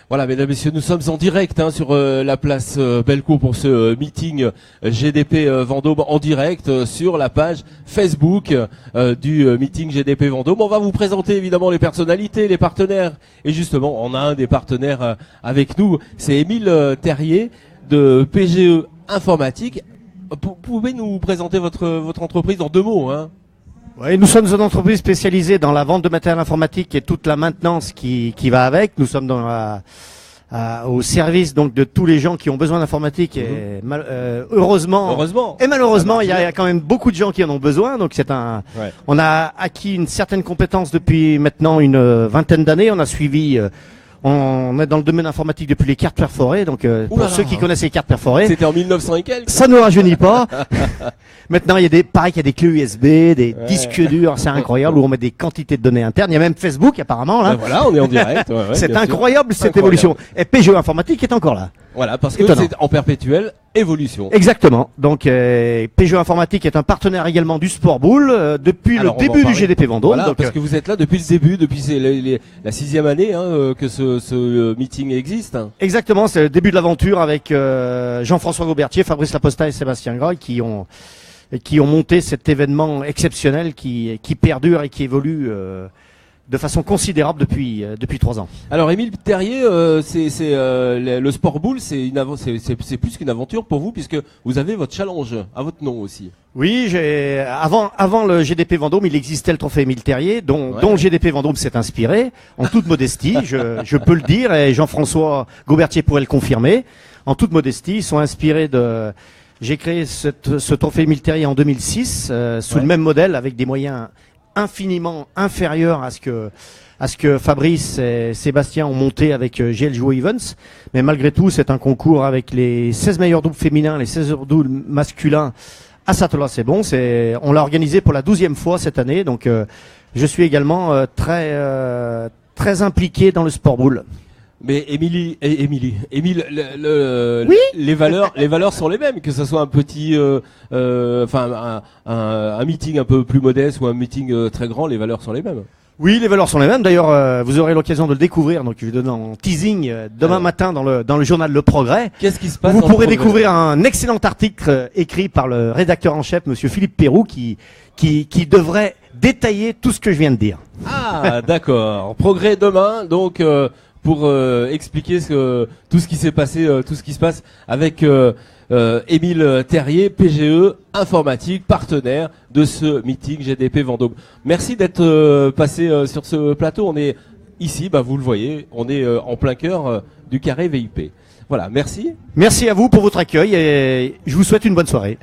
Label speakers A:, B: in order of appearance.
A: Voilà, mesdames et messieurs, nous sommes en direct sur la place Bellecour pour ce meeting GDP Vendôme en direct sur la page Facebook du meeting GDP Vendôme. On va vous présenter évidemment les personnalités, les partenaires. Et justement, on a un des partenaires avec nous, c'est Émile Terrier de PGE Informatique. Pouvez nous présenter votre entreprise en 2 mots, hein?
B: Oui, nous sommes une entreprise spécialisée dans la vente de matériel informatique et toute la maintenance qui va avec. Nous sommes au service donc de tous les gens qui ont besoin d'informatique et heureusement et malheureusement il y a quand même beaucoup de gens qui en ont besoin. Donc on a acquis une certaine compétence depuis maintenant une vingtaine d'années. On a suivi on est dans le domaine informatique depuis les cartes perforées, donc pour ceux qui connaissent les cartes perforées.
A: C'était en 1900 et quelques.
B: Ça ne rajeunit pas. Maintenant, il y a pareil qu'il y a des clés USB, des disques durs, c'est incroyable, où on met des quantités de données internes. Il y a même Facebook apparemment là.
A: Ben voilà, on est en direct.
B: C'est incroyable cette évolution. Et PGE Informatique est encore là.
A: Voilà, parce que c'est en perpétuelle évolution.
B: Exactement. Donc PGE Informatique est un partenaire également du Sport Boule depuis le début du GDP Vendôme.
A: Voilà,
B: donc,
A: parce que vous êtes là depuis le début, depuis la 6e année que ce meeting existe.
B: Exactement, c'est le début de l'aventure avec Jean-François Gaubertier, Fabrice Laposta et Sébastien Gras qui ont monté cet événement exceptionnel qui perdure et qui évolue de façon considérable depuis 3 ans. Alors
A: Émile Terrier, le Sport Boule, c'est plus qu'une aventure pour vous puisque vous avez votre challenge à votre nom aussi.
B: Oui, avant le GDP Vendôme, il existait le trophée Émile Terrier, dont le GDP Vendôme s'est inspiré, en toute modestie, je peux le dire, et Jean-François Gaubertier pourrait le confirmer. En toute modestie, ils sont inspirés j'ai créé ce trophée Émile Terrier en 2006, sous le même modèle, avec des moyens infiniment inférieurs à ce que Fabrice et Sébastien ont monté avec GLJO Events. Mais malgré tout, c'est un concours avec les 16 meilleurs doubles féminins, les 16 doubles masculins à Satola-c'est-Bon. On l'a organisé pour la 12e fois cette année. Donc, je suis également très impliqué dans le sport boule.
A: Mais Émile, les valeurs sont les mêmes, que ce soit un petit, un meeting un peu plus modeste ou un meeting très grand, les valeurs sont les mêmes.
B: Oui, les valeurs sont les mêmes. D'ailleurs, vous aurez l'occasion de le découvrir. Donc, je vous donne en teasing demain matin dans le journal Le Progrès.
A: Qu'est-ce qui se passe?
B: Vous pourrez découvrir un excellent article écrit par le rédacteur en chef, Monsieur Philippe Perroux, qui devrait détailler tout ce que je viens de dire.
A: Ah, d'accord. Progrès demain, donc. Pour expliquer tout ce qui s'est passé, tout ce qui se passe avec Émile Terrier, PGE Informatique, partenaire de ce meeting GDP Vendôme. Merci d'être passé sur ce plateau. On est ici, vous le voyez, on est en plein cœur du carré VIP. Voilà, merci.
B: Merci à vous pour votre accueil et je vous souhaite une bonne soirée.